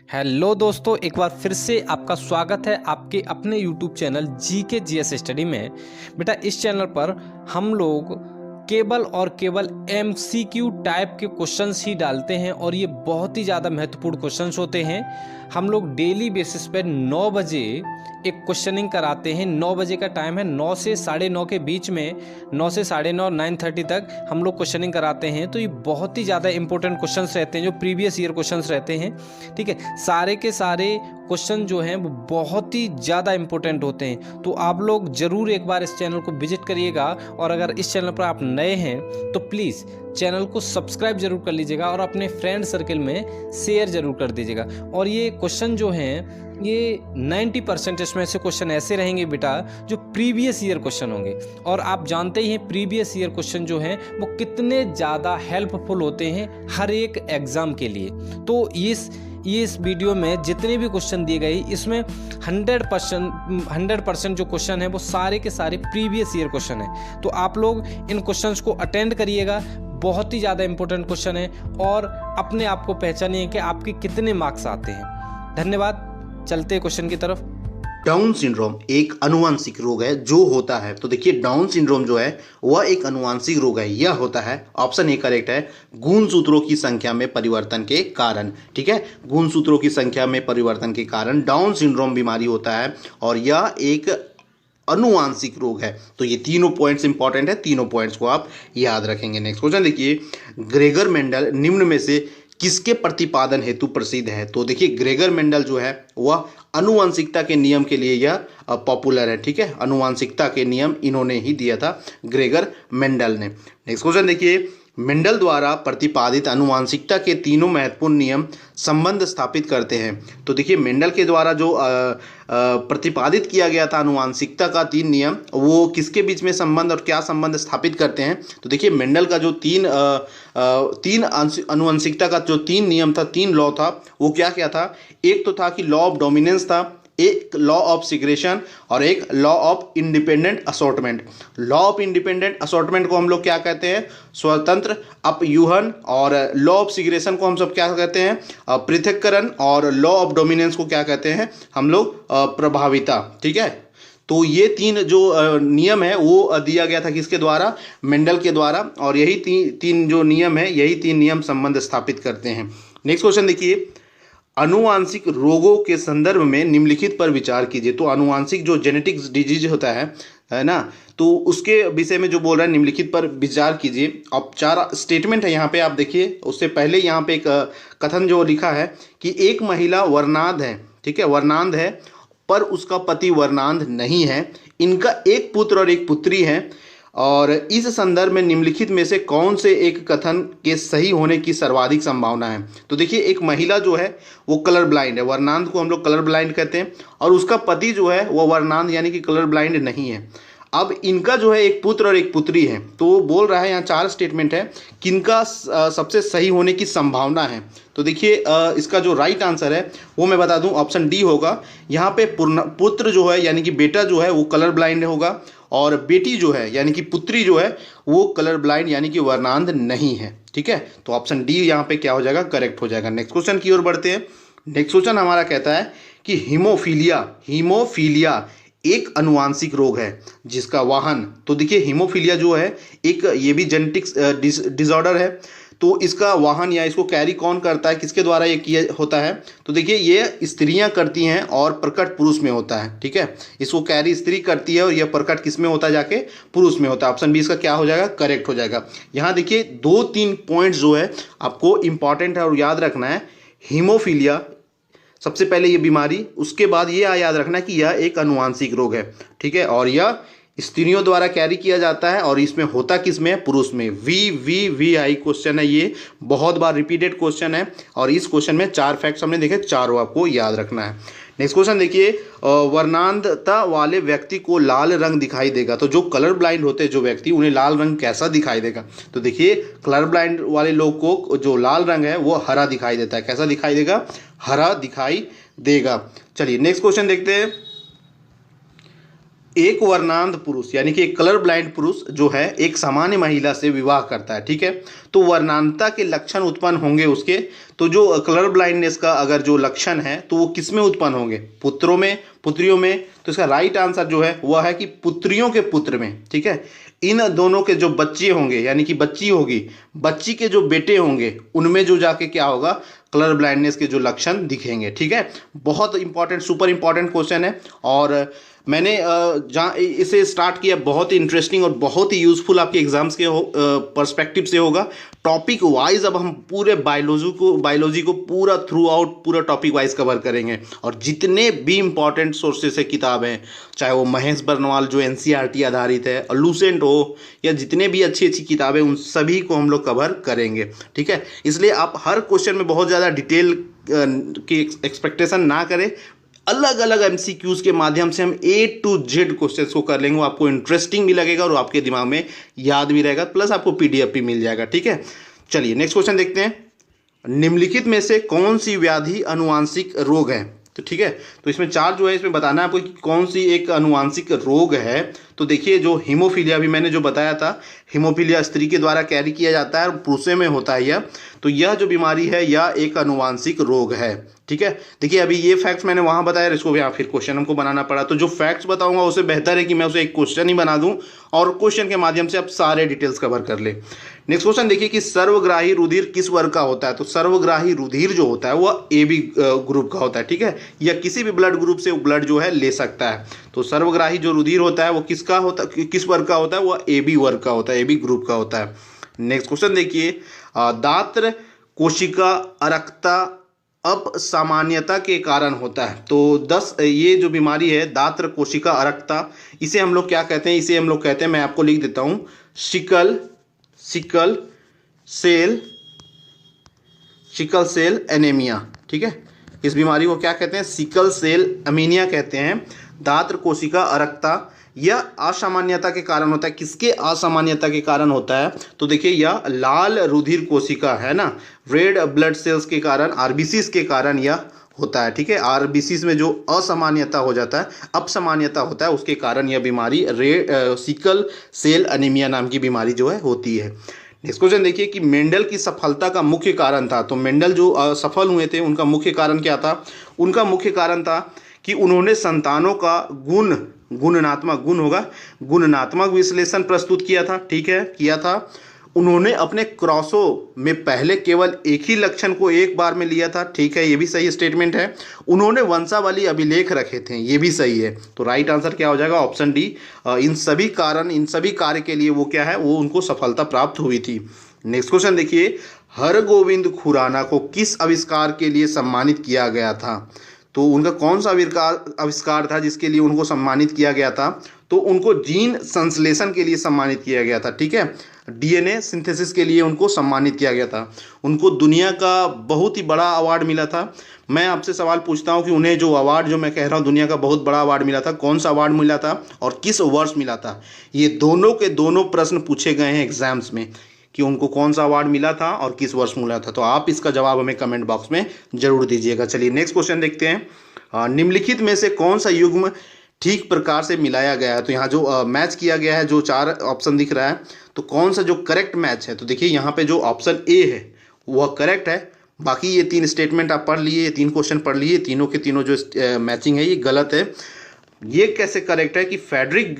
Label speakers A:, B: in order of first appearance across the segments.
A: Hello दोस्तों, एक बार फिर से आपका स्वागत है आपके अपने YouTube channel GK GS study में। बेटा, इस चैनल पर हम लोग केवल और केवल MCQ टाइप के क्वेश्चंस ही डालते हैं और ये बहुत ही ज़्यादा महत्वपूर्ण क्वेश्चंस होते हैं। हम लोग डेली बेसिस पे 9 बजे एक क्वेश्चनिंग कराते हैं। 9 बजे का टाइम है, 9 से 9:30 के बीच में, 9 से 9:30 9:30 तक हम लोग क्वेश्चनिंग कराते हैं। तो ये बहुत ही ज़्यादा इंपॉर्टेंट क्वेश्चंस रहते हैं, जो प्रीवियस ईयर क्वेश्चंस रहते हैं। ठीक है, सारे के सारे क्वेश्चन जो हैं वो बहुत ही ज़्यादा इंपॉर्टेंट होते हैं। तो आप लोग ज़रूर एक बार इस चैनल को विजिट करिएगा, और अगर इस चैनल पर आप नए हैं तो प्लीज़ चैनल को सब्सक्राइब जरूर कर लीजिएगा और अपने फ्रेंड सर्कल में शेयर जरूर कर दीजिएगा। और ये क्वेश्चन जो हैं, ये 90% इसमें से क्वेश्चन ऐसे रहेंगे बेटा जो प्रीवियस ईयर क्वेश्चन होंगे। और आप जानते ही हैं प्रीवियस ईयर क्वेश्चन जो हैं वो कितने ज़्यादा हेल्पफुल होते हैं हर एक एग्ज़ाम के लिए। तो इस वीडियो में जितने भी क्वेश्चन दिए गए, इसमें 100% जो क्वेश्चन है वो सारे के सारे प्रीवियस ईयर क्वेश्चन है। तो आप लोग इन क्वेश्चंस को अटेंड करिएगा, बहुत ही ज़्यादा इंपॉर्टेंट क्वेश्चन है, और अपने आप को पहचानिए कि आपके कितने मार्क्स आते हैं। धन्यवाद। चलते हैं क्वेश्चन की तरफ।
B: डाउन सिंड्रोम एक अनुवांशिक रोग है जो होता है, तो देखिए डाउन सिंड्रोम जो है वह एक अनुवांशिक रोग है। यह होता है, ऑप्शन ए करेक्ट है, गुणसूत्रों की संख्या में परिवर्तन के कारण। ठीक है, गुणसूत्रों की संख्या में परिवर्तन के कारण डाउन सिंड्रोम बीमारी होता है, और यह एक अनुवांशिक रोग है। तो ये तीनों पॉइंट्स इंपॉर्टेंट है, तीनों पॉइंट्स को आप याद रखेंगे। नेक्स्ट क्वेश्चन देखिए, ग्रेगर मेंडल निम्न में से किसके प्रतिपादन हेतु प्रसिद्ध है? तो देखिए ग्रेगर मेंडल जो है वह अनुवांशिकता के नियम के लिए यह पॉपुलर है। ठीक है, अनुवांशिकता के नियम इन्होंने ही दिया था, ग्रेगर मेंडल ने। नेक्स्ट क्वेश्चन देखिए, मेंडल द्वारा प्रतिपादित अनुवांशिकता के तीनों महत्वपूर्ण नियम संबंध स्थापित करते हैं। तो देखिए मेंडल के द्वारा जो प्रतिपादित किया गया था अनुवांशिकता का 3 नियम, वो किसके बीच में संबंध और क्या संबंध स्थापित करते हैं? तो देखिए मेंडल का जो तीन अनुवांशिकता का जो 3 नियम था, 3 लॉ था, वो क्या क्या था? एक तो था कि लॉ ऑफ डोमिनेंस था, एक लॉ ऑफ सिग्रेशन, और एक law of independent assortment. Law of independent assortment को हम लोग क्या कहते हैं? स्वतंत्र अपयूहन। और लॉ ऑफ सिग्रेशन को हम सब क्या कहते हैं? पृथक्करण। और लॉ ऑफ डोमिनेंस को क्या कहते हैं हम लोग? प्रभाविता। ठीक है, तो ये 3 जो नियम है वो दिया गया था किसके द्वारा? मेंडल के द्वारा। और यही तीन जो नियम है, यही 3 नियम संबंध स्थापित करते हैं। नेक्स्ट क्वेश्चन देखिए, अनुवांशिक रोगों के संदर्भ में निम्नलिखित पर विचार कीजिए। तो अनुवांशिक जो जेनेटिक्स डिजीज होता है ना, तो उसके विषय में जो बोल रहा है निम्नलिखित पर विचार कीजिए। अब 4 स्टेटमेंट है यहाँ पे, आप देखिए। उससे पहले यहाँ पे एक कथन जो लिखा है कि एक महिला वर्णांध है। ठीक है, वर्णांध है, पर उसका पति वर्णांध नहीं है। इनका एक पुत्र और एक पुत्री है, और इस संदर्भ में निम्नलिखित में से कौन से एक कथन के सही होने की सर्वाधिक संभावना है? तो देखिए एक महिला जो है वो कलर ब्लाइंड है, वर्णांध को हम लोग कलर ब्लाइंड कहते हैं, और उसका पति जो है वो वर्णांध यानी कि कलर ब्लाइंड नहीं है। अब इनका जो है एक पुत्र और एक पुत्री है। तो बोल रहा है यहाँ 4 स्टेटमेंट है, किनका सबसे सही होने की संभावना है? तो देखिए इसका जो राइट आंसर है वो मैं बता दूं, ऑप्शन डी होगा। यहाँ पे पुत्र जो है यानी कि बेटा जो है वो कलर ब्लाइंड होगा, और बेटी जो है यानी कि पुत्री जो है वो कलर ब्लाइंड यानी कि वर्णांध नहीं है। ठीक है, तो ऑप्शन डी यहाँ पे क्या हो जाएगा? करेक्ट हो जाएगा। नेक्स्ट क्वेश्चन की ओर बढ़ते हैं। नेक्स्ट क्वेश्चन हमारा कहता है कि हीमोफीलिया एक अनुवांशिक रोग है जिसका वाहन। तो देखिए हीमोफीलिया जो है एक ये भी जेनेटिक्स डिसऑर्डर है। तो इसका वाहन या इसको कैरी कौन करता है, किसके द्वारा ये किया होता है? तो देखिए ये स्त्रियां करती हैं और प्रकट पुरुष में होता है। ठीक है, इसको कैरी स्त्री करती है और यह प्रकट किस में होता है? जाके पुरुष में होता है। ऑप्शन बी इसका क्या हो जाएगा? करेक्ट हो जाएगा। यहाँ देखिए 2-3 पॉइंट्स जो है आपको इंपॉर्टेंट है और याद रखना है। हीमोफीलिया सबसे पहले ये बीमारी, उसके बाद ये याद रखना है कि यह एक अनुवांशिक रोग है। ठीक है, और यह स्त्रियों द्वारा कैरी किया जाता है, और इसमें होता किस में है? पुरुष में। VVVI क्वेश्चन है, ये बहुत बार रिपीटेड क्वेश्चन है, और इस क्वेश्चन में 4 फैक्ट्स हमने देखे, चारों आपको याद रखना है। नेक्स्ट क्वेश्चन देखिए, वर्णांधता वाले व्यक्ति को लाल रंग दिखाई देगा। तो जो कलर ब्लाइंड होते हैं जो व्यक्ति, उन्हें लाल रंग कैसा दिखाई देगा? तो देखिए कलर ब्लाइंड वाले लोग को जो लाल रंग है वो हरा दिखाई देता है। कैसा दिखाई देगा? हरा दिखाई देगा। चलिए नेक्स्ट क्वेश्चन देखते हैं। एक वर्णांध पुरुष यानी कि एक कलर ब्लाइंड पुरुष जो है एक सामान्य महिला से विवाह करता है, ठीक है। तो वर्णांधता के लक्षण उत्पन्न होंगे उसके, तो जो कलर ब्लाइंडनेस का अगर जो लक्षण है तो वो किस में उत्पन्न होंगे, पुत्रों में, पुत्रियों में। तो इसका राइट आंसर जो है वह है कि पुत्रियों के पुत्र में, ठीक है। इन दोनों के जो बच्चे होंगे यानी कि बच्ची होगी, बच्ची के जो बेटे होंगे उनमें जो जाके क्या होगा, कलर ब्लाइंडनेस के जो लक्षण दिखेंगे, ठीक है। बहुत इंपॉर्टेंट, सुपर इंपॉर्टेंट क्वेश्चन है और मैंने जहाँ इसे स्टार्ट किया, बहुत ही इंटरेस्टिंग और बहुत ही यूजफुल आपके एग्जाम्स के पर्सपेक्टिव से होगा। टॉपिक वाइज अब हम पूरे बायोलॉजी को पूरा थ्रू आउट पूरा टॉपिक वाइज कवर करेंगे और जितने भी इंपॉर्टेंट सोर्सेस से किताब हैं, चाहे वो महेश बर्नवाल जो एनसीईआरटी आधारित है, और लूसेंट हो, या जितने भी अच्छी अच्छी किताबें, उन सभी को हम लोग कवर करेंगे, ठीक है। इसलिए आप हर क्वेश्चन में बहुत ज़्यादा डिटेल की एक्सपेक्टेशन ना करें। अलग अलग एमसीक्यूज के माध्यम से हम A to Z क्वेश्चंस को कर लेंगे, वो आपको इंटरेस्टिंग भी लगेगा और आपके दिमाग में याद भी रहेगा, प्लस आपको PDF भी मिल जाएगा, ठीक है। चलिए नेक्स्ट क्वेश्चन देखते हैं। निम्नलिखित में से कौन सी व्याधि अनुवांशिक रोग है, तो ठीक है। तो इसमें चार जो है, इसमें बताना है आपको कि कौन सी एक अनुवांशिक रोग है। तो देखिए जो हीमोफीलिया, अभी मैंने जो बताया था, हीमोफीलिया स्त्री के द्वारा कैरी किया जाता है और पुरुषों में होता है यह। तो यह जो बीमारी है यह एक अनुवांशिक रोग है, ठीक है। देखिए अभी ये फैक्ट्स मैंने वहां बताया, इसको भी फिर क्वेश्चन हमको बनाना पड़ा। तो जो फैक्ट्स बताऊंगा उससे बेहतर है कि मैं उसे एक क्वेश्चन ही बना दूं और क्वेश्चन के माध्यम से आप सारे डिटेल्स कवर कर ले। नेक्स्ट क्वेश्चन देखिए कि सर्वग्राही रुधिर किस वर्ग का होता है। तो सर्वग्राही रुधिर जो होता है वह AB ग्रुप का होता है, ठीक है। या किसी भी ब्लड ग्रुप से ब्लड जो है ले सकता है। तो सर्वग्राही जो रुधिर होता है वो किसका होता है, किस वर्ग का होता है, वह AB वर्ग का होता है, AB ग्रुप का होता है। नेक्स्ट क्वेश्चन देखिए, दात्र कोशिका अरक्ता असामान्यता के कारण होता है। तो ये जो बीमारी है दात्र कोशिका अरक्ता, इसे हम लोग क्या कहते हैं, इसे हम लोग कहते हैं, मैं आपको लिख देता हूं, सिकल सेल एनीमिया, ठीक है। इस बीमारी को क्या कहते हैं, सिकल सेल एनीमिया कहते हैं। दात्र कोशिका अरक्ता यह असामान्यता के कारण होता है। किसके असामान्यता के कारण होता है, तो देखिए यह लाल रुधिर कोशिका है ना, रेड ब्लड सेल्स के कारण, RBCs के कारण यह होता है, ठीक है। RBCs में जो असामान्यता हो जाता है, अपसामान्यता होता है, उसके कारण यह बीमारी सिकल सेल एनीमिया नाम की बीमारी जो है होती है। नेक्स्ट क्वेश्चन देखिए कि मेंडल की सफलता का मुख्य कारण था। तो मेंडल जो सफल हुए थे उनका मुख्य कारण क्या था, उनका मुख्य कारण था कि उन्होंने संतानों का गुणनात्मक विश्लेषण प्रस्तुत किया था, ठीक है, किया था। उन्होंने अपने क्रॉसों में पहले केवल एक ही लक्षण को एक बार में लिया था, ठीक है, ये भी सही स्टेटमेंट है। उन्होंने वंशावली अभिलेख रखे थे, ये भी सही है। तो राइट आंसर क्या हो जाएगा, ऑप्शन डी। इन सभी कार्य के लिए वो क्या है, वो उनको सफलता प्राप्त हुई थी। नेक्स्ट क्वेश्चन देखिए, हरगोविंद खुराना को किस आविष्कार के लिए सम्मानित किया गया था। तो उनका कौन सा आविष्कार था जिसके लिए उनको सम्मानित किया गया था, तो उनको जीन संश्लेषण के लिए सम्मानित किया गया था, ठीक है। DNA सिंथेसिस के लिए उनको सम्मानित किया गया था। उनको दुनिया का बहुत ही बड़ा अवार्ड मिला था। मैं आपसे सवाल पूछता हूं कि उन्हें जो अवार्ड, जो मैं कह रहा हूं दुनिया का बहुत बड़ा अवार्ड मिला था, कौन सा अवार्ड मिला था और किस वर्ष मिला था। ये दोनों के दोनों प्रश्न पूछे गए हैं एग्जाम्स में कि उनको कौन सा अवार्ड मिला था और किस वर्ष मिला था। तो आप इसका जवाब हमें कमेंट बॉक्स में जरूर दीजिएगा। चलिए नेक्स्ट क्वेश्चन देखते हैं। निम्नलिखित में से कौन सा युग्म ठीक प्रकार से मिलाया गया है। तो यहाँ जो मैच किया गया है, जो चार ऑप्शन दिख रहा है, तो कौन सा जो करेक्ट मैच है। तो देखिए यहाँ पे जो ऑप्शन A है वह करेक्ट है। बाकी ये तीन स्टेटमेंट आप पढ़ लिए, तीन क्वेश्चन पढ़ लिए, तीनों के तीनों जो मैचिंग है ये गलत है। ये कैसे करेक्ट है कि फ्रेडरिक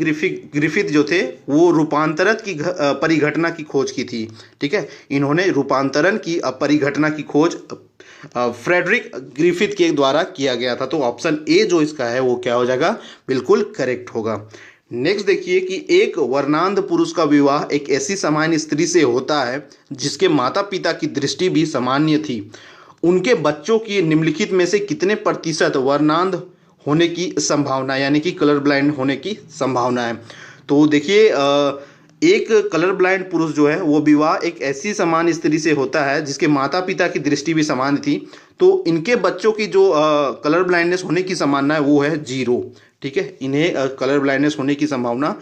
B: ग्रिफिथ जो थे वो रूपांतरण की परिघटना की खोज की थी, ठीक है। इन्होंने रूपांतरण की परिघटना की खोज फ्रेडरिक ग्रिफिथ के द्वारा किया गया था। तो ऑप्शन A जो इसका है वो क्या हो जाएगा, बिल्कुल करेक्ट होगा। नेक्स्ट देखिए कि एक वर्णांध पुरुष का विवाह एक ऐसी सामान्य स्त्री से होता है जिसके माता पिता की दृष्टि भी सामान्य थी। उनके बच्चों की निम्नलिखित में से कितने प्रतिशत वर्णांध होने की संभावना, यानी कि कलर ब्लाइंड होने की संभावना है। तो देखिए एक कलर ब्लाइंड पुरुष जो है वो विवाह एक ऐसी समान स्त्री से होता है जिसके माता पिता की दृष्टि भी समान थी। तो इनके बच्चों की जो कलर ब्लाइंडनेस होने की संभावना है वो है 0, ठीक है। इन्हें कलर ब्लाइंडनेस होने की संभावना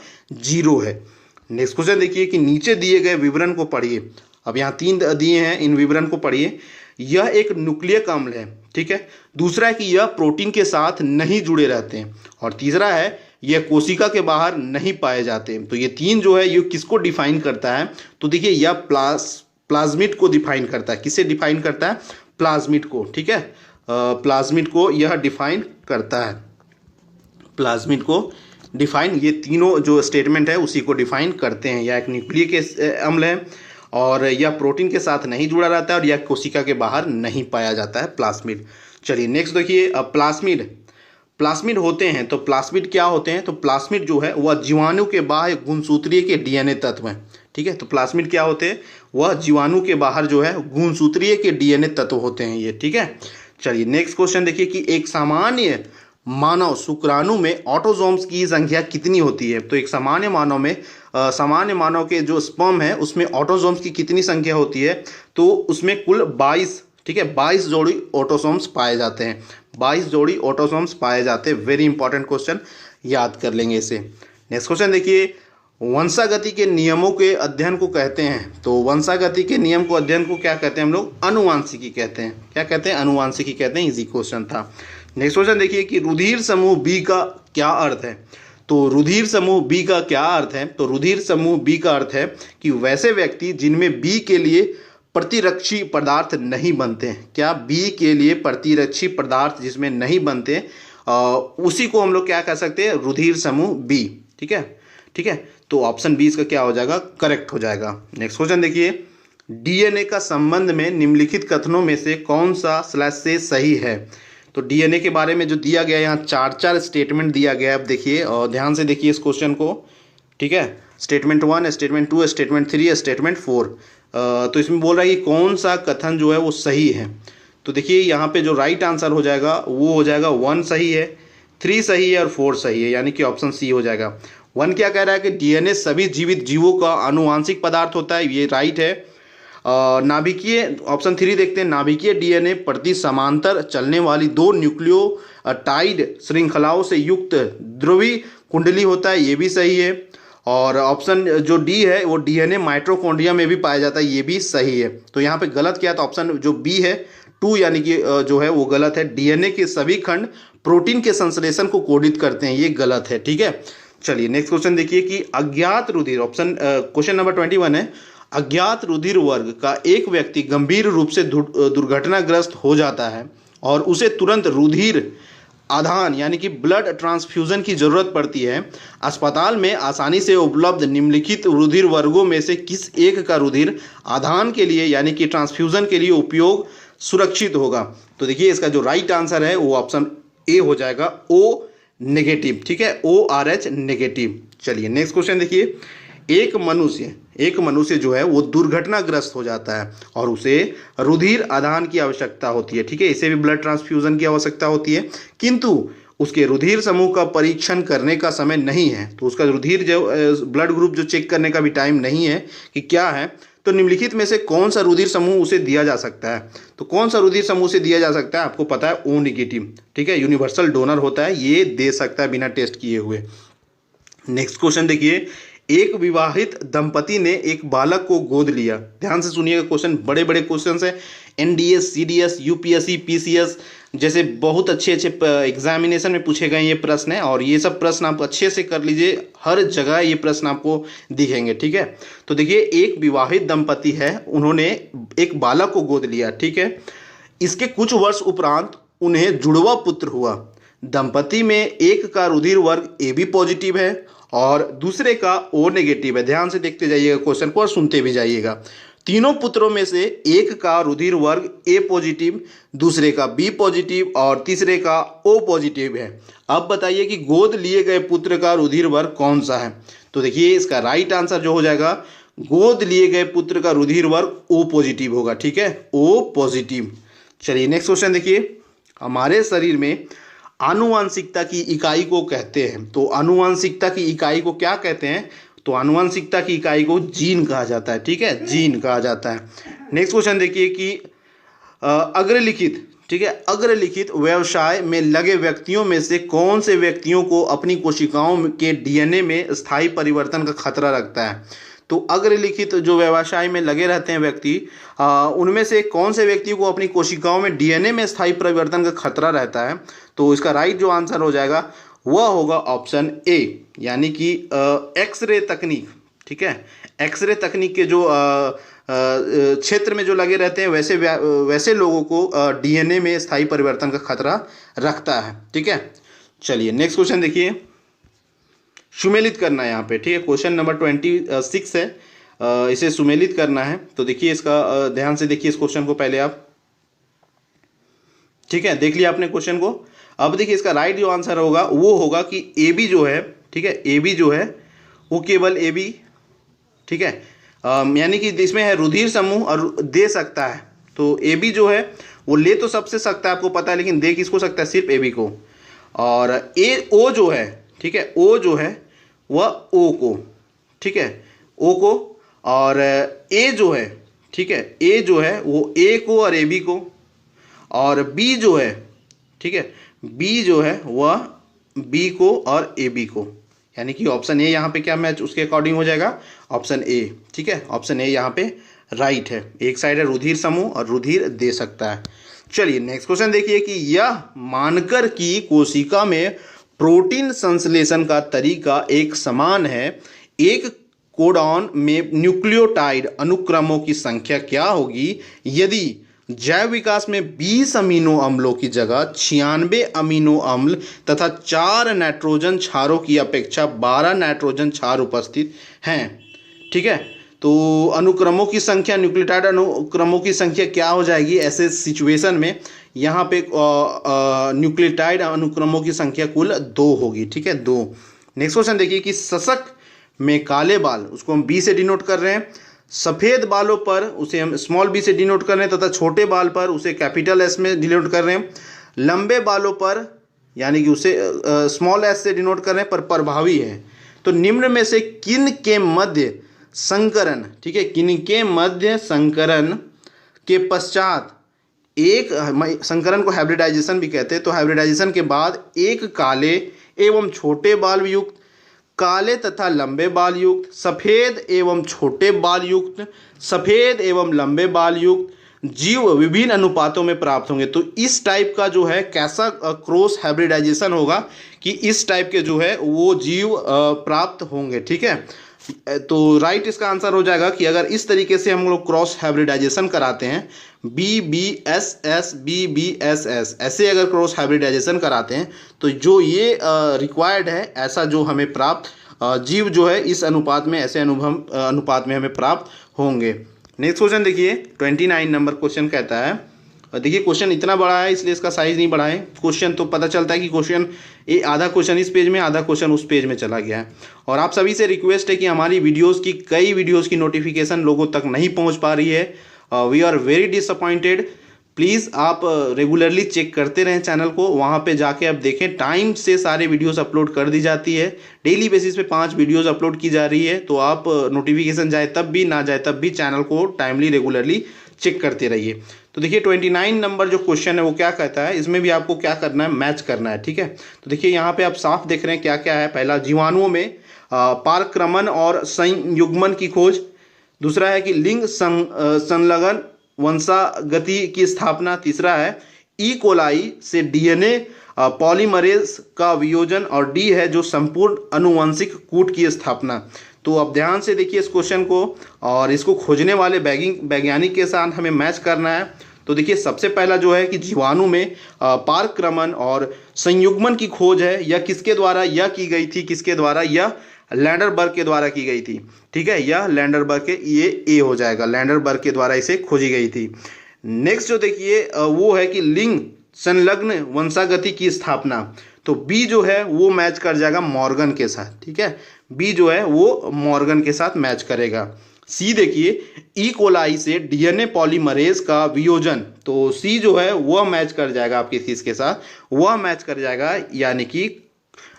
B: 0 है। नेक्स्ट क्वेश्चन देखिए कि नीचे दिए गए विवरण को पढ़िए। अब यहाँ 3 दिए हैं, इन विवरण को पढ़िए। यह एक न्यूक्लियक अम्ल है, ठीक है। दूसरा है कि यह प्रोटीन के साथ नहीं जुड़े रहते हैं, और तीसरा है यह कोशिका के बाहर नहीं पाए जाते। तो ये तीन जो है ये किसको डिफाइन करता है, तो देखिए यह प्लाज्मिड को डिफाइन करता है। किसे डिफाइन करता है, प्लाज्मिड को, ठीक है, प्लाज्मिड को यह डिफाइन करता है, प्लाज्मिड को डिफाइन, ये तीनों जो स्टेटमेंट है उसी को डिफाइन करते हैं। यह एक न्यूक्लिक अम्ल है और यह प्रोटीन के साथ नहीं जुड़ा रहता है और यह कोशिका के बाहर नहीं पाया जाता है, प्लाज्मिड। चलिए नेक्स्ट देखिए, प्लाज्मिड होते हैं, तो प्लाज्मिड क्या होते हैं, तो प्लाज्मिड जो है वह जीवाणु के बाह्य गुणसूत्रीय के डीएनए तत्व हैं, ठीक है। तो प्लाज्मिड क्या होते हैं, वह जीवाणु के बाहर जो है गुणसूत्रीय के डीएनए तत्व होते हैं ये, ठीक है। चलिए नेक्स्ट क्वेश्चन देखिए कि एक सामान्य मानव शुक्राणु में ऑटोजोम्स की संख्या कितनी होती है। तो एक सामान्य मानव में सामान्य मानव के जो स्पर्म है उसमें ऑटोजोम्स की कितनी संख्या होती है, तो उसमें कुल 22, ठीक है, 22 जोड़ी ऑटोसोम्स पाए जाते हैं, 22 जोड़ी ऑटोसोम्स पाए जाते हैं। वेरी इंपॉर्टेंट क्वेश्चन, याद कर लेंगे इसे। नेक्स्ट क्वेश्चन देखिए, वंशागति के नियमों के अध्ययन को कहते हैं, तो वंशागति के नियम को अध्ययन को क्या कहते हैं हम लोग, अनुवांशिकी कहते हैं। क्या कहते हैं, अनुवांशिकी कहते हैं। इजी क्वेश्चन था। नेक्स्ट क्वेश्चन देखिए कि रुधिर समूह बी का क्या अर्थ है। तो रुधिर समूह बी का क्या अर्थ है, तो रुधिर समूह बी का अर्थ है कि वैसे व्यक्ति जिनमें बी के लिए प्रतिरक्षी पदार्थ नहीं बनते हैं। क्या, बी के लिए प्रतिरक्षी पदार्थ जिसमें नहीं बनते, उसी को हम लोग क्या कह सकते हैं, रुधिर समूह बी, ठीक है, ठीक है। तो ऑप्शन बी इसका क्या हो जाएगा, करेक्ट हो जाएगा। नेक्स्ट क्वेश्चन देखिए, डीएनए का संबंध में निम्नलिखित कथनों में से कौन सा स्लैश से सही है। तो डीएनए के बारे में जो दिया गया है यहाँ 4 स्टेटमेंट दिया गया है। अब देखिए और ध्यान से देखिए इस क्वेश्चन को, ठीक है। Statement 1, statement 2, statement 3, statement 4। तो इसमें बोल रहा है कि कौन सा कथन जो है वो सही है। तो देखिए यहाँ पे जो राइट आंसर हो जाएगा वो हो जाएगा 1 सही है, 3 सही है और 4 सही है, यानी कि ऑप्शन सी हो जाएगा। 1 क्या कह रहा है कि डीएनए सभी जीवित जीवों का आनुवांशिक पदार्थ होता है, ये राइट है। नाभिकीय, ऑप्शन 3 देखते हैं, नाभिकीय डीएनए प्रति समांतर चलने वाली 2 न्यूक्लियोटाइड श्रृंखलाओं से युक्त ध्रुवीय कुंडली होता है, ये भी सही है। और ऑप्शन जो डी है वो डीएनए माइटोकॉन्ड्रिया में भी पाया जाता है, ये भी सही है। तो यहाँ पे गलत क्या है, तो ऑप्शन जो बी है 2 यानी कि जो है वो गलत है। डीएनए के सभी खंड प्रोटीन के संश्लेषण को कोडित करते हैं, ये गलत है, ठीक है। चलिए नेक्स्ट क्वेश्चन देखिए कि अज्ञात रुधिर, ऑप्शन क्वेश्चन नंबर 21 है, अज्ञात रुधिर वर्ग का एक व्यक्ति गंभीर रूप से दुर्घटनाग्रस्त हो जाता है और उसे तुरंत रुधिर आदान यानी कि ब्लड ट्रांसफ्यूजन की जरूरत पड़ती है। अस्पताल में आसानी से उपलब्ध निम्नलिखित रुधिर वर्गों में से किस एक का रुधिर आदान के लिए यानी कि ट्रांसफ्यूजन के लिए उपयोग सुरक्षित होगा। तो देखिए इसका जो राइट आंसर है वो ऑप्शन ए हो जाएगा, ओ नेगेटिव, ठीक है, ORH नेगेटिव। चलिए नेक्स्ट क्वेश्चन देखिए, एक मनुष्य जो है वो दुर्घटनाग्रस्त हो जाता है और उसे रुधिर आदान की आवश्यकता होती है, ठीक है, इसे भी ब्लड ट्रांसफ्यूजन की आवश्यकता होती है, किंतु उसके रुधिर समूह का परीक्षण करने का समय नहीं है। तो उसका रुधिर जो ब्लड ग्रुप जो चेक करने का भी टाइम नहीं है कि क्या है, तो निम्नलिखित में से कौन सा रुधिर समूह उसे दिया जा सकता है। तो कौन सा रुधिर समूह से दिया जा सकता है, आपको पता है O नेगेटिव, ठीक है, यूनिवर्सल डोनर होता है, ये दे सकता है बिना टेस्ट किए हुए। नेक्स्ट क्वेश्चन देखिए, एक विवाहित दंपति ने एक बालक को गोद लिया। ध्यान से सुनिएगा, क्वेश्चन बड़े बड़े क्वेश्चन है, NDS, CDS, UPSC, PCS जैसे बहुत अच्छे एग्जामिनेशन में पूछे गए ये प्रश्न है और ये सब प्रश्न आप अच्छे से कर लीजिए, हर जगह ये प्रश्न आपको दिखेंगे, ठीक है। तो देखिए एक विवाहित दंपति है, उन्होंने एक बालक को गोद लिया, ठीक है, इसके कुछ वर्ष उपरांत उन्हें जुड़वा पुत्र हुआ। दंपति में एक का रुधिर वर्ग AB पॉजिटिव है और दूसरे का O नेगेटिव है। ध्यान से देखते जाइएगा क्वेश्चन को और सुनते भी जाइएगा। तीनों पुत्रों में से एक का रुधिर वर्ग A पॉजिटिव, दूसरे का B पॉजिटिव और तीसरे का O पॉजिटिव है। अब बताइए कि गोद लिए गए पुत्र का रुधिर वर्ग कौन सा है। तो देखिए इसका राइट आंसर जो हो जाएगा, गोद लिए गए पुत्र का रुधिर वर्ग O पॉजिटिव होगा, ठीक है, O पॉजिटिव। चलिए नेक्स्ट क्वेश्चन देखिए, हमारे शरीर में आनुवांशिकता की इकाई को कहते हैं। तो आनुवांशिकता की इकाई को क्या कहते हैं, तो आनुवांशिकता की इकाई को जीन कहा जाता है, ठीक है, जीन कहा जाता है। नेक्स्ट क्वेश्चन देखिए कि अग्रलिखित, ठीक है, अग्रलिखित व्यवसाय में लगे व्यक्तियों में से कौन से व्यक्तियों को अपनी कोशिकाओं के डीएनए में स्थायी परिवर्तन का खतरा रखता है। तो अग्रलिखित जो व्यवसाय में लगे रहते हैं व्यक्ति, उनमें से कौन से व्यक्ति को अपनी कोशिकाओं में डीएनए में स्थायी परिवर्तन का खतरा रहता है। तो इसका राइट जो आंसर हो जाएगा वह होगा ऑप्शन ए, यानी कि एक्सरे तकनीक। ठीक है, एक्सरे तकनीक के जो क्षेत्र में जो लगे रहते हैं वैसे लोगों को डीएनए में स्थायी परिवर्तन का खतरा रखता है। ठीक है, चलिए नेक्स्ट क्वेश्चन देखिए, सुमेलित करना है यहाँ पे। ठीक है, क्वेश्चन नंबर 26 है, इसे सुमेलित करना है। तो देखिए इसका ध्यान से देखिए इस क्वेश्चन को पहले आप। ठीक है, देख लिया आपने क्वेश्चन को। अब देखिए इसका राइट जो आंसर होगा वो होगा कि ए बी जो है, ठीक है, ए बी जो है वो केवल ए बी, ठीक है, यानी कि इसमें है रुधिर समूह और दे सकता है। तो ए बी जो है वो ले तो सबसे सकता है, आपको पता है, लेकिन दे किसको सकता है? सिर्फ ए बी को। और ए ओ जो है, ठीक है, ओ जो है वह ओ को, ठीक है, ओ को, और ए जो है, ठीक है, ए जो है वो ए को और ए बी को, और बी जो है, ठीक है, बी जो है वह बी को और ए बी को, यानी कि ऑप्शन ए यहाँ पे क्या मैच उसके अकॉर्डिंग हो जाएगा? Option A. ठीक है, ऑप्शन ए यहाँ पे राइट है। एक साइड है रुधिर समूह और रुधिर दे सकता है। चलिए नेक्स्ट क्वेश्चन देखिए कि यह मानकर कि कोशिका में प्रोटीन संश्लेषण का तरीका एक समान है, एक कोडॉन में न्यूक्लियोटाइड अनुक्रमों की संख्या क्या होगी यदि जैव विकास में 20 अमीनो अम्लों की जगह 96 अमीनो अम्ल तथा 4 नाइट्रोजन क्षारों की अपेक्षा 12 नाइट्रोजन क्षार उपस्थित हैं? ठीक है, तो अनुक्रमों की संख्या, न्यूक्लियोटाइड अनुक्रमों की संख्या क्या हो जाएगी ऐसे सिचुएशन में? यहाँ पे न्यूक्लियोटाइड अनुक्रमों की संख्या कुल 2 होगी। ठीक है, 2। नेक्स्ट क्वेश्चन देखिए कि शशक में काले बाल, उसको हम बी से डिनोट कर रहे हैं, सफ़ेद बालों पर उसे हम स्मॉल बी से डिनोट कर रहे हैं तथा छोटे बाल पर उसे कैपिटल एस में डिनोट कर रहे हैं, लंबे बालों पर यानी कि उसे स्मॉल एस से डिनोट कर रहे हैं पर प्रभावी है। तो निम्न में से किन के मध्य संकरण, ठीक है, किन के मध्य संकरण के पश्चात एक संकरण को हाइब्रिडाइजेशन भी कहते हैं, तो हाइब्रिडाइजेशन के बाद एक काले एवं छोटे बाल युक्त, काले तथा लंबे बाल युक्त, सफ़ेद एवं छोटे बाल युक्त, सफ़ेद एवं लंबे बाल युक्त जीव विभिन्न अनुपातों में प्राप्त होंगे। तो इस टाइप का जो है कैसा क्रॉस हाइब्रिडाइजेशन होगा कि इस टाइप के जो है वो जीव प्राप्त होंगे। ठीक है, तो राइट इसका आंसर हो जाएगा कि अगर इस तरीके से हम लोग क्रॉस हाइब्रिडाइजेशन कराते हैं, B B S S B B S S, ऐसे अगर क्रॉस हाइब्रिडाइजेशन कराते हैं तो जो ये रिक्वायर्ड है ऐसा जो हमें प्राप्त जीव जो है इस अनुपात में, ऐसे अनुपात में हमें प्राप्त होंगे। नेक्स्ट क्वेश्चन देखिए 29 नंबर क्वेश्चन कहता है, देखिए क्वेश्चन इतना बड़ा है इसलिए इसका साइज नहीं बढ़ा है। क्वेश्चन तो पता चलता है कि क्वेश्चन ये आधा क्वेश्चन इस पेज में, आधा क्वेश्चन उस पेज में चला गया है। और आप सभी से रिक्वेस्ट है कि हमारी वीडियोस की, कई वीडियोस की नोटिफिकेशन लोगों तक नहीं पहुंच पा रही है। We are very disappointed. Please आप रेगुलरली चेक करते रहें चैनल को, वहाँ पे जाके आप देखें टाइम से सारे वीडियोस अपलोड कर दी जाती है। डेली बेसिस पे 5 वीडियोस अपलोड की जा रही है, तो आप नोटिफिकेशन जाए तब भी ना जाए तब भी चैनल को टाइमली रेगुलरली चेक करते रहिए। तो देखिए 29 नंबर जो क्वेश्चन है वो क्या कहता है, इसमें भी आपको क्या करना है? मैच करना है। ठीक है, तो देखिए यहाँ पे आप साफ देख रहे हैं क्या क्या है। पहला, जीवाणुओं में पारक्रमण और संयुग्मन की खोज। दूसरा है कि लिंग संलग्न वंशागति की स्थापना। तीसरा है ई कोलाई से डीएनए पॉलीमरेज का वियोजन। और डी है जो संपूर्ण अनुवांशिक कूट की स्थापना। तो अब ध्यान से देखिए इस क्वेश्चन को, और इसको खोजने वाले वैज्ञानिक के साथ हमें मैच करना है। तो देखिए सबसे पहला जो है कि जीवाणु में पारक्रमण और संयुग्मन की खोज है, यह किसके द्वारा यह की गई थी? किसके द्वारा? यह लैंडरबर्ग के द्वारा की गई थी। ठीक है, यह लैंडरबर्ग के, ये ए हो जाएगा, लैंडरबर्ग के द्वारा इसे खोजी गई थी। नेक्स्ट जो देखिए वो है कि लिंग संलग्न वंशागति की स्थापना। तो बी जो है वो मैच कर जाएगा मॉर्गन के साथ। ठीक है, बी जो है वो मॉर्गन के साथ मैच करेगा। सी देखिए ई कोलाई से डीएनए पॉलीमरेज का वियोजन। तो सी जो है वह मैच कर जाएगा आपके किसके साथ? वह मैच कर जाएगा यानी कि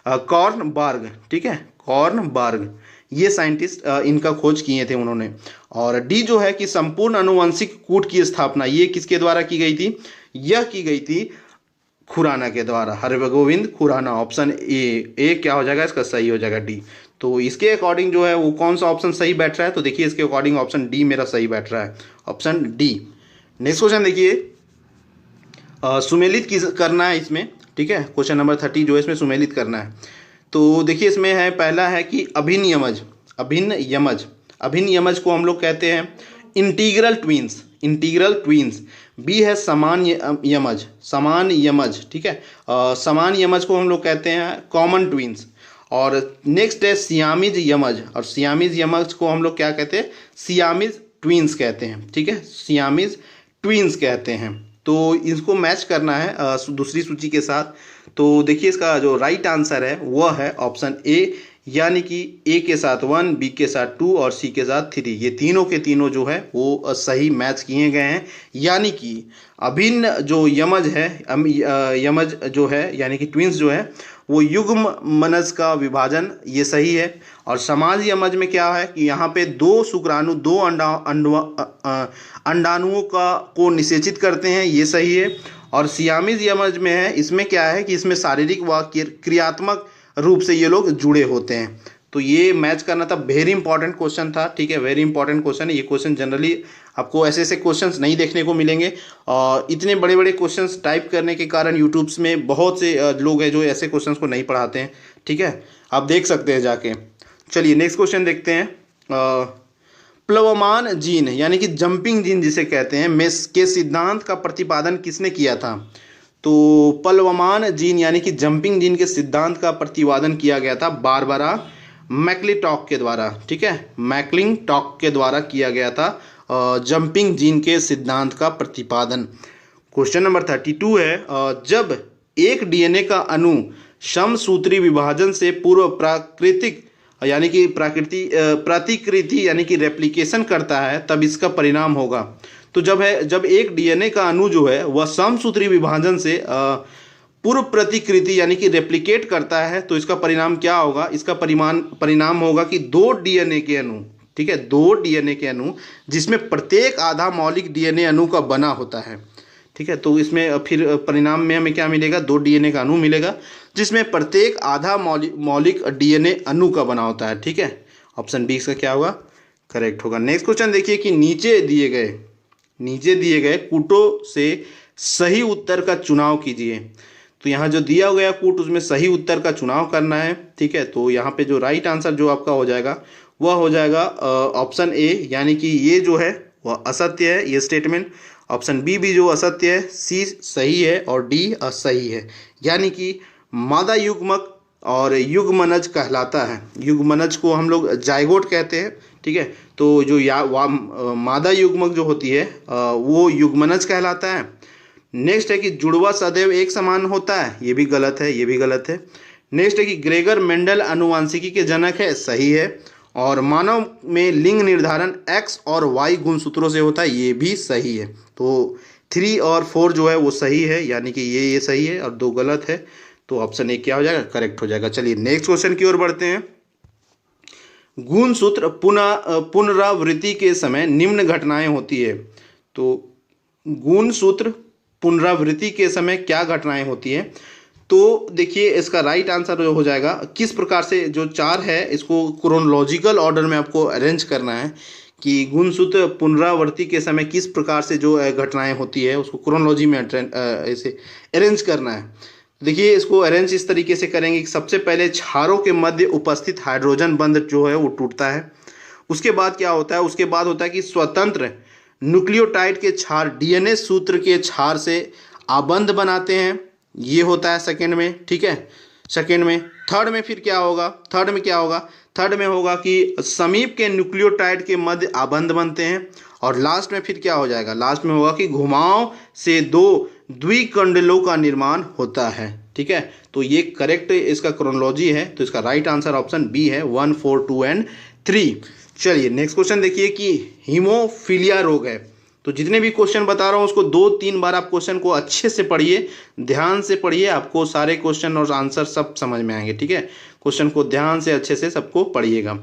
B: कॉर्नबर्ग। ठीक है, कॉर्नबर्ग, ये साइंटिस्ट इनका खोज किए थे उन्होंने। और डी जो है कि संपूर्ण अनुवांशिक कूट की स्थापना, ये किसके द्वारा की गई थी? यह की गई थी खुराना के द्वारा, हरगोविंद खुराना। ऑप्शन ए क्या हो जाएगा इसका? सही हो जाएगा डी। तो इसके अकॉर्डिंग जो है वो कौन सा ऑप्शन सही बैठ रहा है? तो देखिए इसके अकॉर्डिंग ऑप्शन डी मेरा सही बैठ रहा है, ऑप्शन डी। नेक्स्ट क्वेश्चन देखिए, सुमेलित करना है इसमें ठीक है। क्वेश्चन नंबर 30 जो है इसमें सुमेलित करना है। तो देखिए इसमें है, पहला है कि अभिन्न यमज। अभिन्न यमज, अभिन्न यमज को हम लोग कहते हैं इंटीग्रल ट्विंस, इंटीग्रल ट्विंस। बी है समान यमज, समान यमज, ठीक है। समान यमज को हम लोग कहते हैं कॉमन ट्विंस। और नेक्स्ट है सियामीज यमज, और सियामीज यमज को हम लोग क्या कहते हैं, सियामीज ट्विंस कहते हैं, ठीक है, सियामीज ट्विंस कहते हैं। तो इसको मैच करना है दूसरी सूची के साथ। तो देखिए इसका जो राइट आंसर है वह है ऑप्शन ए, यानी कि ए के साथ 1, बी के साथ 2 और सी के साथ 3, ये तीनों के तीनों जो है वो सही मैच किए गए हैं। यानी कि अभिन्न जो यमज है, यमज जो है यानी कि ट्विंस जो है वो युग्म मनज का विभाजन, ये सही है। और समान यमज में क्या है कि यहाँ पे 2 शुक्राणु 2 अंडाणुओं को निषेचित करते हैं, ये सही है। और सियामीज यमज में है, इसमें क्या है कि इसमें शारीरिक व क्रियात्मक रूप से ये लोग जुड़े होते हैं। तो ये मैच करना था, वेरी इंपॉर्टेंट क्वेश्चन था, ठीक है, वेरी इंपॉर्टेंट क्वेश्चन है। ये क्वेश्चन जनरली आपको ऐसे ऐसे क्वेश्चंस नहीं देखने को मिलेंगे, और इतने बड़े बड़े क्वेश्चंस टाइप करने के कारण यूट्यूब्स में बहुत से लोग हैं जो ऐसे क्वेश्चंस को नहीं पढ़ाते हैं, ठीक है, आप देख सकते हैं जाके। चलिए नेक्स्ट क्वेश्चन देखते हैं। प्लवमान जीन यानी कि जंपिंग जीन जिसे कहते हैं मेस के सिद्धांत का प्रतिपादन किसने किया था? तो प्लवमान जीन यानी कि जंपिंग जीन के सिद्धांत का प्रतिपादन किया गया था बारबरा मैक्लिंटॉक के द्वारा, ठीक है, मैक्लिंटॉक के द्वारा किया गया था जंपिंग जीन के सिद्धांत का प्रतिपादन। क्वेश्चन नंबर 32 है, जब एक डीएनए का अणु समसूत्री विभाजन से पूर्व प्राकृतिक यानी कि प्रतिकृति यानी कि रेप्लिकेशन करता है तब इसका परिणाम होगा। तो जब एक डीएनए का अणु जो है वह समसूत्री विभाजन से पूर्व प्रतिकृति यानी कि रेप्लिकेट करता है तो इसका परिणाम क्या होगा? इसका परिणाम होगा कि 2 डीएनए के अणु, ठीक है, 2 डीएनए के अणु जिसमें प्रत्येक आधा मौलिक डीएनए अणु का बना होता है, ठीक है। तो इसमें फिर परिणाम में हमें क्या मिलेगा? 2 डीएनए का अणु मिलेगा जिसमें प्रत्येक आधा मौलिक डीएनए अणु का बना होता है, ठीक है। ऑप्शन बी इसका क्या होगा? करेक्ट होगा। नेक्स्ट क्वेश्चन देखिए कि नीचे दिए गए कूटों से सही उत्तर का चुनाव कीजिए। तो यहाँ जो दिया गया कूट उसमें सही उत्तर का चुनाव करना है, ठीक है। तो यहाँ पे जो राइट आंसर जो आपका हो जाएगा वह हो जाएगा ऑप्शन ए, यानी कि ये जो है वह असत्य है, ये स्टेटमेंट। ऑप्शन बी भी जो असत्य है, सी सही है और डी असही है, यानी कि मादा युग्मक और युग्मनज कहलाता है। युग्मनज को हम लोग जाइगोट कहते हैं, ठीक है। तो जो मादा युग्मक जो होती है वो युग्मनज कहलाता है। नेक्स्ट है कि जुड़वा सदैव एक समान होता है, ये भी गलत है, ये भी गलत है। नेक्स्ट है कि ग्रेगर मेंडल आनुवंशिकी के जनक है, सही है। और मानव में लिंग निर्धारण एक्स और वाई गुणसूत्रों से होता है, ये भी सही है। तो 3 और 4 जो है वो सही है, यानी कि ये सही है और 2 गलत है। तो ऑप्शन ए क्या हो जाएगा? करेक्ट हो जाएगा। चलिए नेक्स्ट क्वेश्चन की ओर बढ़ते हैं। गुणसूत्र पुनरावृत्ति के समय निम्न घटनाएं होती है। तो गुणसूत्र पुनरावृत्ति के समय क्या घटनाएं होती है? तो देखिए इसका राइट आंसर जो हो जाएगा, किस प्रकार से जो 4 है इसको क्रोनोलॉजिकल ऑर्डर में आपको अरेंज करना है कि गुणसूत्र पुनरावृत्ति के समय किस प्रकार से जो घटनाएं होती है उसको क्रोनोलॉजी में ऐसे अरेंज करना है। देखिए इसको अरेंज इस तरीके से करेंगे कि सबसे पहले क्षारों के मध्य उपस्थित हाइड्रोजन बंध जो है वो टूटता है। उसके बाद क्या होता है? उसके बाद होता है कि स्वतंत्र न्यूक्लियोटाइड के क्षार डीएनए सूत्र के क्षार से आबंध बनाते हैं, ये होता है सेकेंड में, ठीक है, सेकेंड में। थर्ड में फिर क्या होगा? थर्ड में होगा कि समीप के न्यूक्लियोटाइड के मध्य आबंध बनते हैं। और लास्ट में फिर क्या हो जाएगा? लास्ट में होगा कि घुमाव से 2 द्विकंडलों का निर्माण होता है, ठीक है। तो ये करेक्ट इसका क्रोनोलॉजी है। तो इसका राइट आंसर ऑप्शन बी है 1, 4, 2 एंड 3। चलिए नेक्स्ट क्वेश्चन देखिए कि हीमोफीलिया रोग है। तो जितने भी क्वेश्चन बता रहा हूँ उसको 2-3 बार आप क्वेश्चन को अच्छे से पढ़िए, ध्यान से पढ़िए, आपको सारे क्वेश्चन और आंसर सब समझ में आएंगे, ठीक है। क्वेश्चन को ध्यान से अच्छे से सबको पढ़िएगा।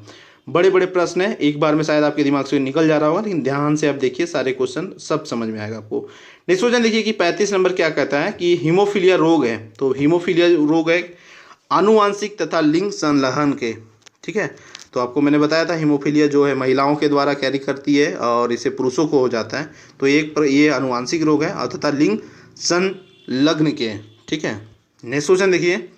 B: बड़े बड़े प्रश्न है, एक बार में शायद आपके दिमाग से निकल जा रहा होगा, लेकिन ध्यान से आप देखिए, सारे क्वेश्चन सब समझ में आएगा आपको। नेक्स्ट क्वेश्चन देखिए कि 35 नंबर क्या कहता है कि हीमोफीलिया रोग है। तो हीमोफीलिया रोग है आनुवांशिक तथा लिंग संलग्न के, ठीक है। तो आपको मैंने बताया था हीमोफीलिया जो है महिलाओं के द्वारा कैरी करती है और इसे पुरुषों को हो जाता है। तो ये आनुवांशिक रोग है और तथा लिंग संलग्न के, ठीक है। नेक्स्ट क्वेश्चन देखिए,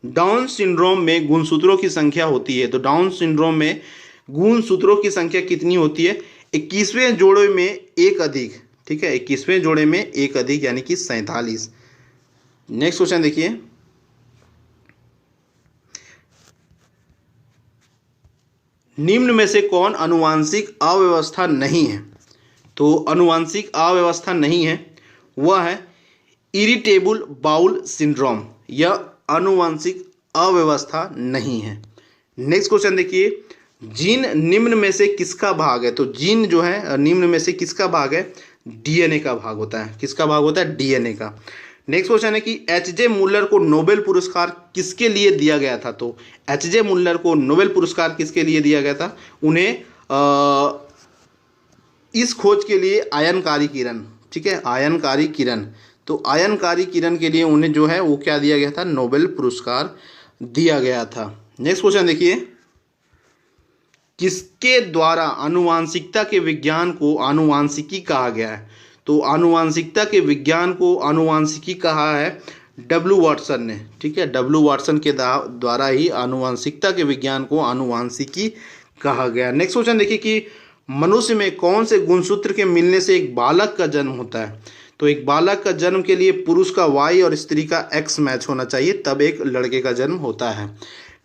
B: डाउन सिंड्रोम में गुणसूत्रों की संख्या होती है, तो डाउन सिंड्रोम में गुणसूत्रों की संख्या कितनी होती है? 21वें जोड़े में एक अधिक, ठीक है, 21वें जोड़े में एक अधिक यानी कि 47। नेक्स्ट क्वेश्चन देखिए, निम्न में से कौन आनुवांशिक अव्यवस्था नहीं है? तो आनुवांशिक अव्यवस्था नहीं है वह है इरिटेबल बाउल सिंड्रोम, यह आनुवांशिक अव्यवस्था नहीं है। नेक्स्ट क्वेश्चन देखिए, जीन निम्न में से किसका भाग है? तो जीन जो है निम्न में से किसका भाग है? डीएनए का भाग होता है। किसका भाग होता है? डीएनए का। नेक्स्ट क्वेश्चन है कि एच.जे. मुल्लर को नोबेल पुरस्कार किसके लिए दिया गया था? तो एच.जे. मुल्लर को नोबेल पुरस्कार किसके लिए दिया गया था? उन्हें इस खोज के लिए आयनकारी किरण, ठीक है, आयनकारी किरण, तो आयनकारी किरण के लिए उन्हें जो है वो क्या दिया गया था? नोबेल पुरस्कार दिया गया था। नेक्स्ट क्वेश्चन देखिए, किसके द्वारा आनुवांशिकता के विज्ञान को आनुवांशिकी कहा गया है? तो आनुवांशिकता के विज्ञान को आनुवांशिकी कहा है डब्ल्यू वाटसन ने, ठीक है, डब्ल्यू वाटसन के द्वारा ही आनुवांशिकता के विज्ञान को आनुवांशिकी कहा गया। नेक्स्ट क्वेश्चन देखिए कि मनुष्य में कौन से गुणसूत्र के मिलने से एक बालक का जन्म होता है? तो एक बालक का जन्म के लिए पुरुष का Y और स्त्री का X मैच होना चाहिए, तब एक लड़के का जन्म होता है।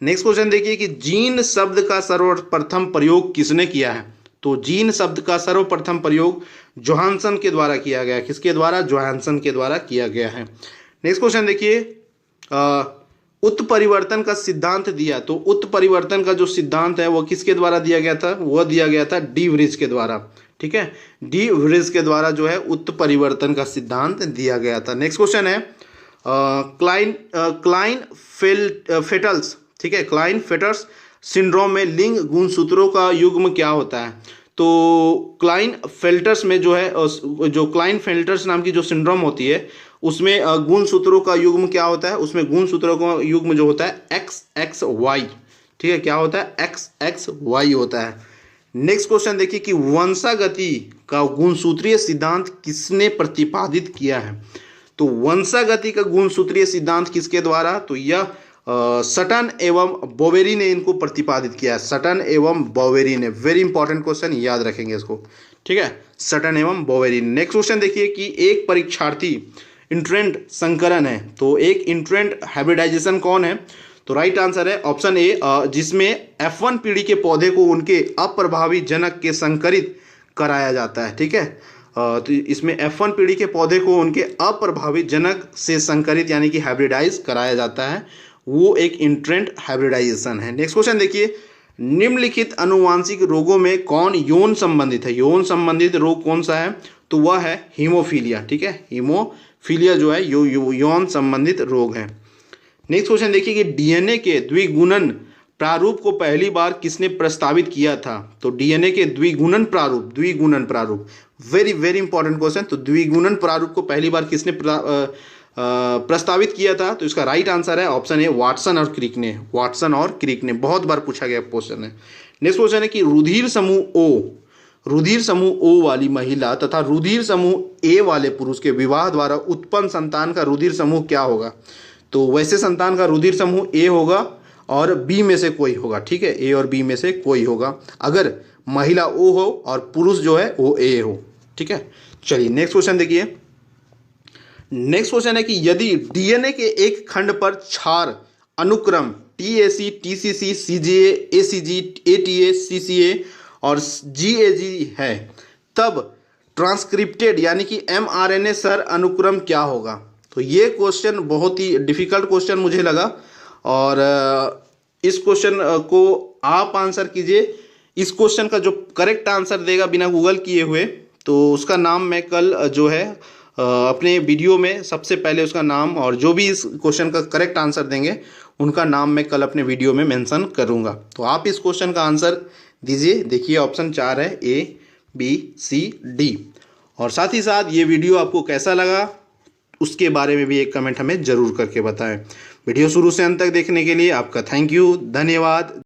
B: नेक्स्ट क्वेश्चन देखिए कि जीन शब्द का सर्वप्रथम प्रयोग किसने किया है? तो जीन शब्द का सर्वप्रथम प्रयोग जोहानसन के द्वारा किया गया। किसके द्वारा? जोहानसन के द्वारा किया गया है। नेक्स्ट क्वेश्चन देखिए, उत्परिवर्तन का सिद्धांत दिया, तो उत्परिवर्तन का जो सिद्धांत है वो किसके द्वारा दिया गया था? वह दिया गया था डी व्रिज के द्वारा, ठीक है, डी व्रिज के द्वारा जो है उत्परिवर्तन का सिद्धांत दिया गया था। नेक्स्ट क्वेश्चन है क्लाइन-फेटल्स, ठीक है, क्लाइन-फेटर्स सिंड्रोम में लिंग गुणसूत्रों का युग्म क्या होता है? तो क्लाइन-फेल्टर्स में जो है, जो क्लाइन-फेल्टर्स नाम की जो सिंड्रोम होती है उसमें गुणसूत्रों का युग्म क्या होता है? उसमें गुणसूत्रों का युग्म जो होता है XXY, ठीक है, क्या होता है? XXY होता है। नेक्स्ट क्वेश्चन देखिए कि वंशागति का गुणसूत्रीय सिद्धांत किसने प्रतिपादित किया है? तो वंशागति का गुणसूत्रीय सिद्धांत किसके द्वारा? तो यह सटन एवं बोवेरी ने इनको प्रतिपादित किया है। सटन एवं बोवेरी ने, वेरी इंपॉर्टेंट क्वेश्चन, याद रखेंगे इसको, ठीक है, सटन एवं बोवेरी। नेक्स्ट क्वेश्चन देखिए कि एक परीक्षार्थी इंट्रेंट संकरण है, तो एक इंट्रेंट हाइब्रिडाइजेशन कौन है? तो राइट आंसर है ऑप्शन ए, जिसमें F1 पीढ़ी के पौधे को उनके अप्रभावी जनक के संकरित कराया जाता है, ठीक है, तो इसमें F1 पीढ़ी के पौधे को उनके अप्रभावी जनक से संकरित यानी कि हाइब्रिडाइज कराया जाता है, वो एक इंट्रेंट हाइब्रिडाइजेशन है। नेक्स्ट क्वेश्चन देखिए, निम्नलिखित अनुवांशिक रोगों में कौन यौन संबंधित है? यौन संबंधित रोग कौन सा है? तो वह है हीमोफीलिया, ठीक है, हीमोफीलिया जो है यौन संबंधित रोग है। नेक्स्ट क्वेश्चन देखिए कि डीएनए के द्विगुणन प्रारूप को पहली बार किसने प्रस्तावित किया था? तो डीएनए के द्विगुणन प्रारूप, वेरी वेरी इंपॉर्टेंट क्वेश्चन। तो द्विगुणन प्रारूप को पहली बार किसने प्रस्तावित किया था? तो इसका राइट आंसर है ऑप्शन ए, वाटसन और क्रिक ने, वाटसन और क्रिक ने, बहुत बार पूछा गया क्वेश्चन है। नेक्स्ट क्वेश्चन है कि रुधिर समूह O वाली महिला तथा रुधिर समूह A वाले पुरुष के विवाह द्वारा उत्पन्न संतान का रुधिर समूह क्या होगा? तो वैसे संतान का रुधिर समूह A होगा और B में से कोई होगा, ठीक है, A और B में से कोई होगा, अगर महिला O हो और पुरुष जो है वो A हो, ठीक है। चलिए नेक्स्ट क्वेश्चन देखिए। नेक्स्ट क्वेश्चन है कि यदि डीएनए के एक खंड पर क्षार अनुक्रम TAC, TCC, CGA, ACG, ATA, CCA और GAG है, तब ट्रांसक्रिप्टेड यानी कि mRNA सर अनुक्रम क्या होगा? तो ये क्वेश्चन बहुत ही डिफिकल्ट क्वेश्चन मुझे लगा और इस क्वेश्चन को आप आंसर कीजिए। इस क्वेश्चन का जो करेक्ट आंसर देगा बिना गूगल किए हुए, तो उसका नाम मैं कल जो है अपने वीडियो में सबसे पहले उसका नाम, और जो भी इस क्वेश्चन का करेक्ट आंसर देंगे उनका नाम मैं कल अपने वीडियो में मेंशन करूंगा। तो आप इस क्वेश्चन का आंसर दीजिए। देखिए ऑप्शन 4 है A, B, C, D। और साथ ही साथ ये वीडियो आपको कैसा लगा उसके बारे में भी एक कमेंट हमें ज़रूर करके बताएं। वीडियो शुरू से अंत तक देखने के लिए आपका थैंक यू, धन्यवाद।